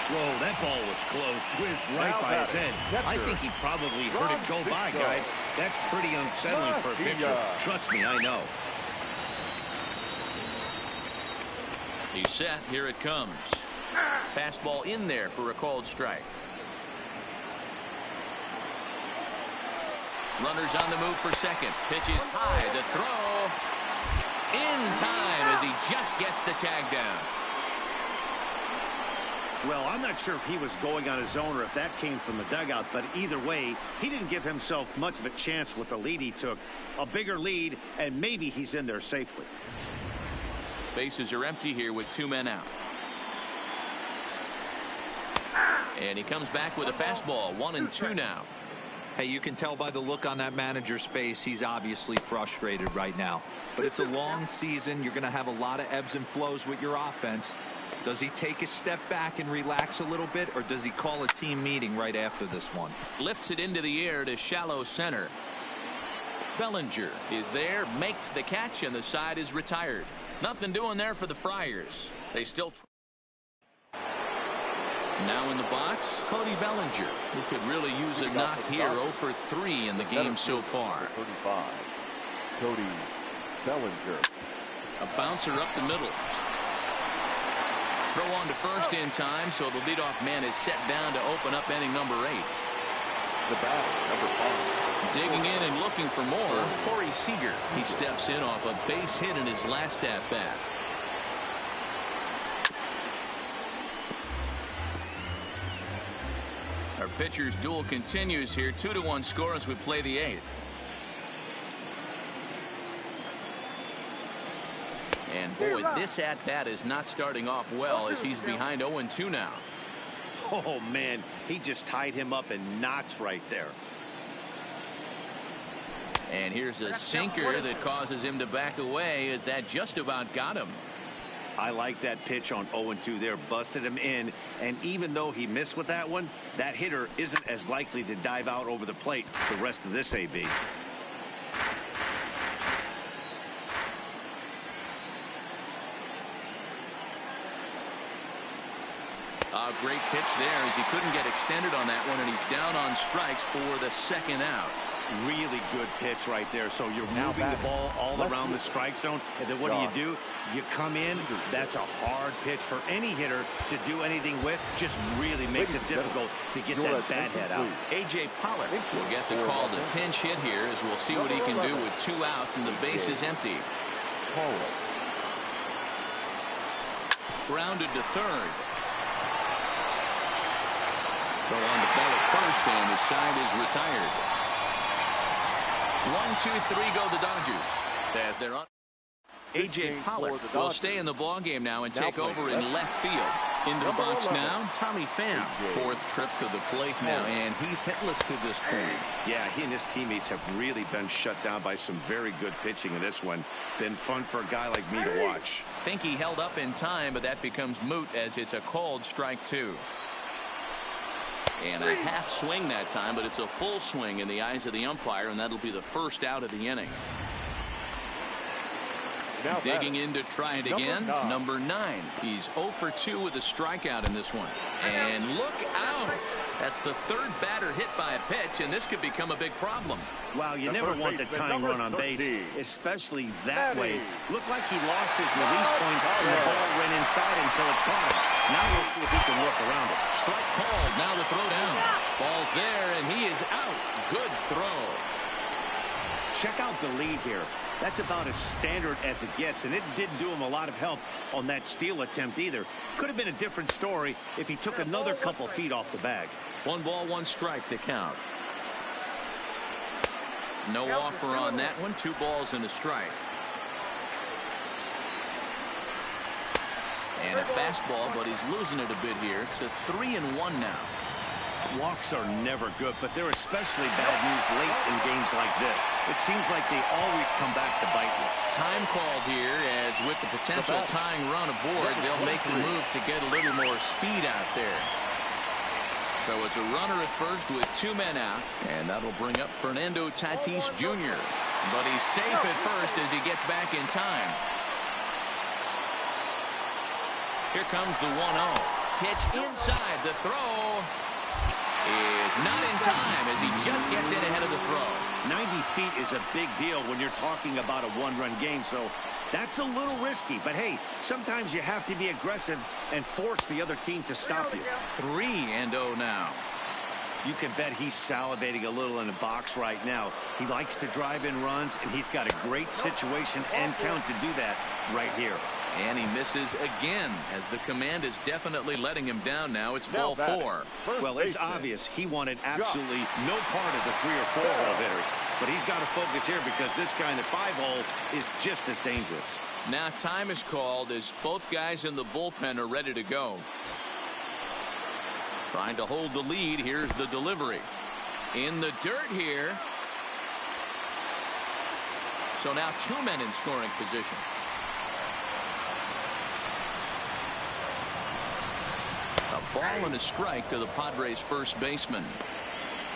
Whoa, that ball was close. Whizzed right by his head. I think he probably heard it go by, guys. That's pretty unsettling for a pitcher. Trust me, I know. He's set. Here it comes. Fastball in there for a called strike. Runners on the move for second. Pitch is high. The throw in time as he just gets the tag down. Well, I'm not sure if he was going on his own or if that came from the dugout, but either way, he didn't give himself much of a chance with the lead he took. A bigger lead, and maybe he's in there safely. Bases are empty here with 2 men out. And he comes back with a fastball. 1-2 now. Hey, you can tell by the look on that manager's face, he's obviously frustrated right now. But it's a long season. You're going to have a lot of ebbs and flows with your offense. Does he take a step back and relax a little bit, or does he call a team meeting right after this one? Lifts it into the air to shallow center. Bellinger is there, makes the catch, and the side is retired. Nothing doing there for the Friars. They still now in the box, Cody Bellinger, who could really use a knock here. 0 for 3 in the game so far. 35, Cody Bellinger. A bouncer up the middle. Throw on to first in time, so the leadoff man is set down to open up inning number 8. The batter, number 5. Digging in and looking for more, Corey Seager. He steps in off a base hit in his last at-bat. Our pitcher's duel continues here. 2-1 score as we play the 8th. And boy, this at-bat is not starting off well as he's behind 0-2 now. Oh, man, he just tied him up in knots right there. And here's a sinker that causes him to back away as that just about got him. I like that pitch on 0-2 there. Busted him in, and even though he missed with that one, that hitter isn't as likely to dive out over the plate the rest of this AB. A great pitch there as he couldn't get extended on that one, and he's down on strikes for the second out. Really good pitch right there. So you're moving the ball all around the strike zone, and then what do? You come in. That's a hard pitch for any hitter to do anything with. Just really makes it difficult to get that bat head out. A.J. Pollock will get the call to pinch hit here as we'll see what he can do with 2 outs and the base is empty. Grounded to third. Throw on to ball at first, and his side is retired. 1-2-3 go the Dodgers as they're on. A.J. Pollock will stay in the ballgame now and take over in left field. Into the box now, Tommy Pham. 4th trip to the plate now, and he's hitless to this point. Yeah, he and his teammates have really been shut down by some very good pitching in this one. Been fun for a guy like me to watch. Think he held up in time, but that becomes moot as it's a called strike 2. And a half swing that time, but it's a full swing in the eyes of the umpire, and that'll be the first out of the inning. Now digging in to try it again. Number 9. He's 0 for 2 with a strikeout in this one. And look out. That's the 3rd batter hit by a pitch, and this could become a big problem. Wow, you never want the tying run on base, especially that way. Looked like he lost his release point, and the ball went inside until it caught him. Now we'll see if he can work around it. Strike called. Now the throw down. Ball's there, and he is out. Good throw. Check out the lead here. That's about as standard as it gets, and it didn't do him a lot of help on that steal attempt either. Could have been a different story if he took another couple feet off the bag. 1 ball, 1 strike to count. No offer on that one. 2 balls and a strike. And a fastball, but he's losing it a bit here to 3-1 now. Walks are never good, but they're especially bad news late in games like this. It seems like they always come back to bite you. Time called here, as with the potential tying run aboard, they'll make the move to get a little more speed out there. So it's a runner at first with 2 men out, and that'll bring up Fernando Tatis Jr. But he's safe at first as he gets back in time. Here comes the 1-0. Pitch inside. The throw is not in time as he just gets in ahead of the throw. 90 feet is a big deal when you're talking about a 1-run game, so that's a little risky. But hey, sometimes you have to be aggressive and force the other team to stop you. 3-0 now. You can bet he's salivating a little in the box right now. He likes to drive in runs, and he's got a great situation and count to do that right here. And he misses again, as the command is definitely letting him down now. It's Now ball 4. Well, it's obvious he wanted absolutely no part of the 3 or 4 hole hitters. But he's got to focus here because this guy in the 5 hole is just as dangerous. Now time is called as both guys in the bullpen are ready to go. Trying to hold the lead. Here's the delivery. In the dirt here. So now 2 men in scoring position. A ball and a strike to the Padres first baseman.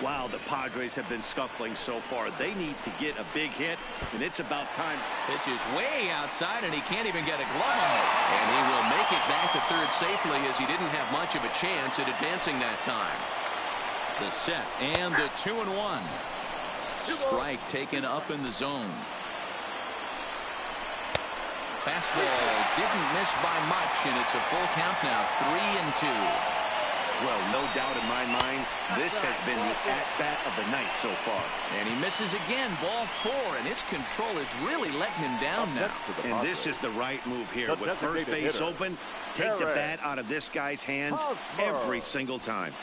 Wow, the Padres have been scuffling so far. They need to get a big hit, and it's about time. Pitch is way outside, and he can't even get a glove on it. And he will make it back to third safely, as he didn't have much of a chance at advancing that time. The set and the 2-1. Strike taken up in the zone. Fastball didn't miss by much, and it's a full count now, 3-2. Well, no doubt in my mind, this has been the at-bat of the night so far. And he misses again, ball 4, and his control is really letting him down now. And this is the right move here. With first base open, take the bat out of this guy's hands every single time.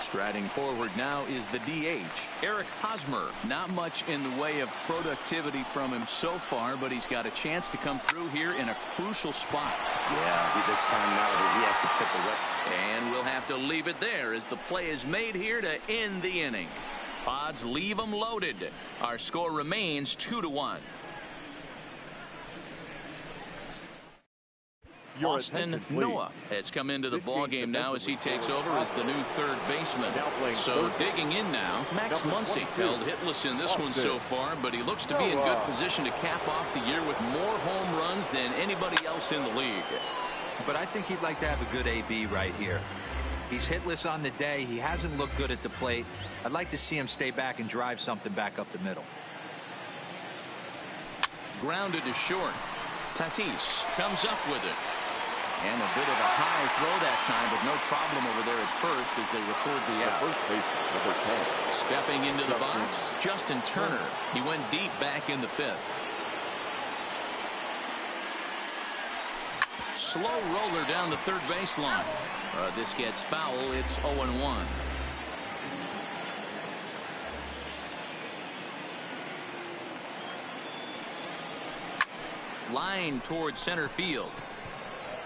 Striding forward now is the DH, Eric Hosmer. Not much in the way of productivity from him so far, but he's got a chance to come through here in a crucial spot. Yeah, it's time now that he has to put the rest. And we'll have to leave it there as the play is made here to end the inning. Pods leave them loaded. Our score remains 2-1. Austin Noah has come into the ballgame now as he takes over as the new third baseman. So digging in now, Max Muncy held hitless in this one so far, but he looks to be in good position to cap off the year with more home runs than anybody else in the league. But I think he'd like to have a good AB right here. He's hitless on the day. He hasn't looked good at the plate. I'd like to see him stay back and drive something back up the middle. Grounded to short. Tatis comes up with it. And a bit of a high throw that time, but no problem over there at first as they record the out. First baseman, number 10. Stepping into the box, Justin Turner. He went deep back in the 5th. Slow roller down the third baseline. This gets foul. It's 0-1. Line towards center field.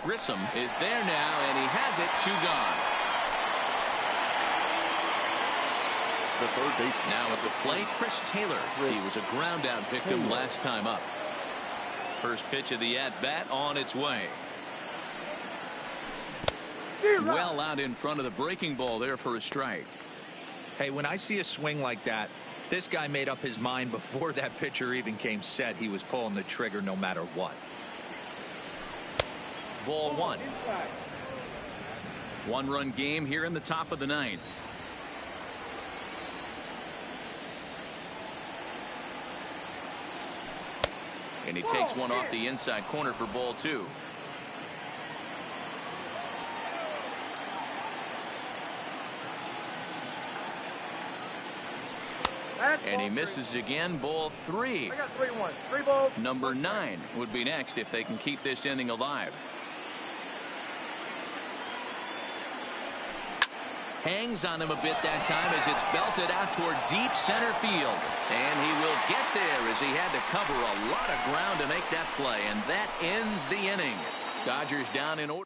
Grissom is there now, and he has it. 2 gone. The third baseman. Now at the plate, Chris Taylor. He was a ground out victim last time up. First pitch of the at-bat on its way. Well out in front of the breaking ball there for a strike. Hey, when I see a swing like that, this guy made up his mind before that pitcher even came set. He was pulling the trigger no matter what. Ball 1. 1-run game here in the top of the 9th. And he takes one off the inside corner for ball 2. And he misses again. Ball 3. I got 3-1. 3 balls. Number 9 would be next if they can keep this inning alive. Hangs on him a bit that time as it's belted out toward deep center field. And he will get there as he had to cover a lot of ground to make that play. And that ends the inning. Dodgers down in order.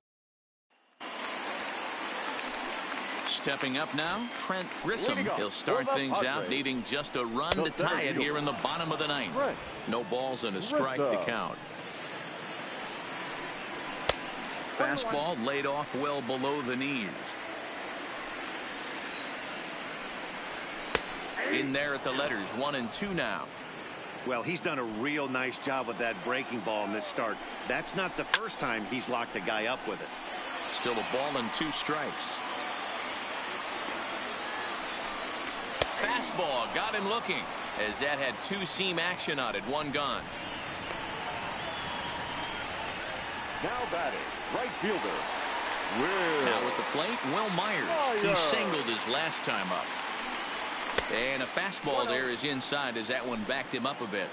Stepping up now, Trent Grissom. He'll start things out needing just a run to tie it here in the bottom of the 9th. No balls and a strike to count. Fastball laid off well below the knees. In there at the letters, 1-2 now. Well, he's done a real nice job with that breaking ball in this start. That's not the first time he's locked a guy up with it. Still a ball and 2 strikes. Fastball got him looking as that had 2-seam action on it. 1 gone. Now batting, right fielder, Will. Now at the plate, Will Myers. He singled his last time up. And a fastball there is inside as that one backed him up a bit.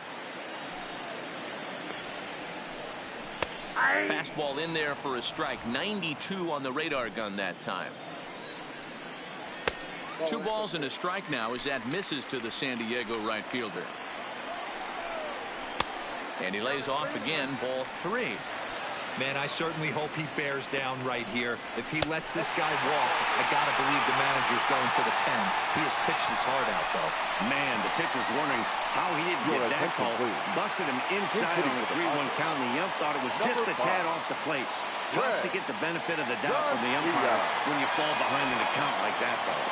Fastball in there for a strike. 92 on the radar gun that time. 2 balls and a strike now as that misses to the San Diego right fielder. And he lays off again, ball 3. Man, I certainly hope he bears down right here. If he lets this guy walk, I gotta believe the manager's going to the pen. He has pitched his heart out, though. Man, the pitcher's wondering how he didn't get that call. Busted him inside on a 3-1 count, and the ump thought it was just a tad off the plate. Tough to get the benefit of the doubt from the umpire when you fall behind in a count like that, though.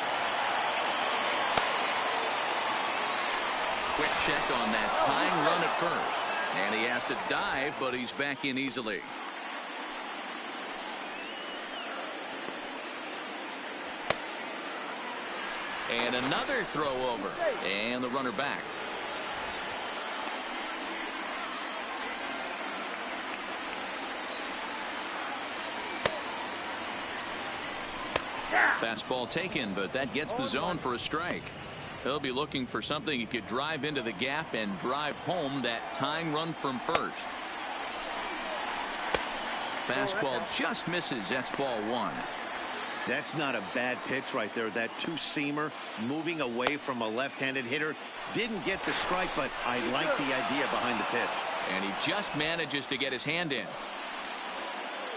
Quick check on that tying run at first. And he has to dive, but he's back in easily. And another throw over. And the runner back. Fastball taken, but that gets the zone for a strike. He'll be looking for something he could drive into the gap and drive home that tying run from first. Fastball just misses. That's ball 1. That's not a bad pitch right there. That 2-seamer moving away from a left-handed hitter. Didn't get the strike, but I like the idea behind the pitch. And he just manages to get his hand in.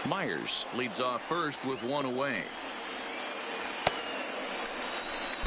Myers leads off first with 1 away.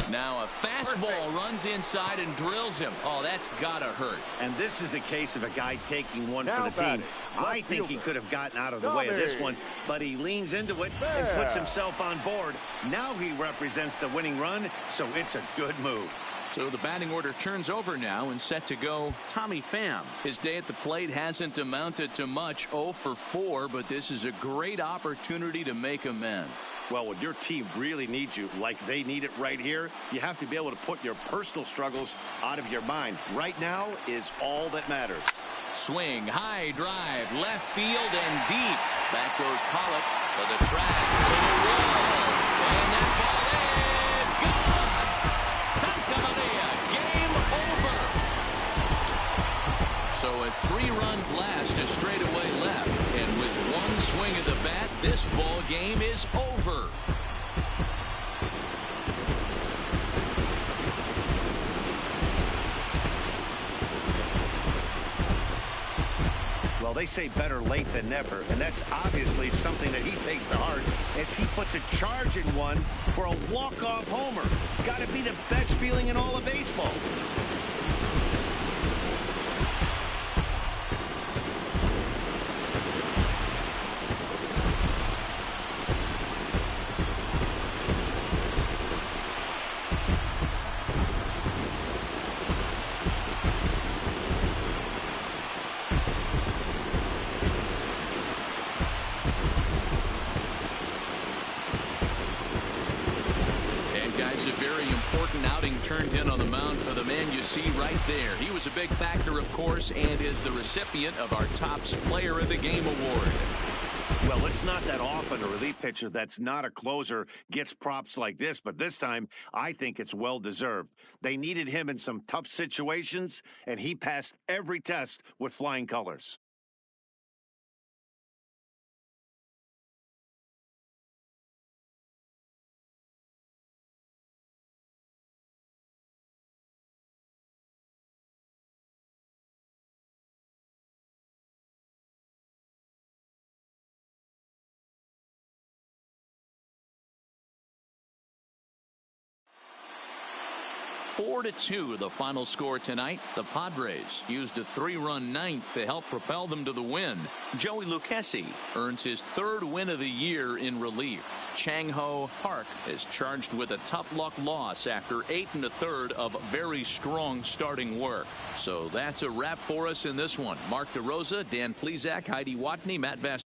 Now a fastball runs inside and drills him. Oh, that's gotta hurt. And this is the case of a guy taking one for the team. I think he could have gotten out of the way of this one, but he leans into it and puts himself on board. Now he represents the winning run, so it's a good move. So the batting order turns over now and set to go Tommy Pham. His day at the plate hasn't amounted to much, 0 for 4, but this is a great opportunity to make amends. Well, when your team really needs you, like they need it right here, you have to be able to put your personal struggles out of your mind. Right now is all that matters. Swing, high drive, left field and deep. Back goes Pollock for the track, to the wall. And that ball is gone. Santa Maria, game over. So a 3-run blast to straightaway left. And with 1 swing of the bat, this ball game is over. Well, they say better late than never, and that's obviously something that he takes to heart as he puts a charge in one for a walk-off homer. Got to be the best feeling in all of baseball. A very important outing turned in on the mound for the man you see right there. He was a big factor, of course, and is the recipient of our Topps Player of the Game award. Well, it's not that often a relief pitcher that's not a closer gets props like this, but this time I think it's well deserved. They needed him in some tough situations, and he passed every test with flying colors. Four to 2, the final score tonight. The Padres used a 3-run ninth to help propel them to the win. Joey Lucchesi earns his 3rd win of the year in relief. Chang-Ho Park is charged with a tough luck loss after 8 1/3 of very strong starting work. So that's a wrap for us in this one. Mark DeRosa, Dan Plesac, Heidi Watney, Matt Vast.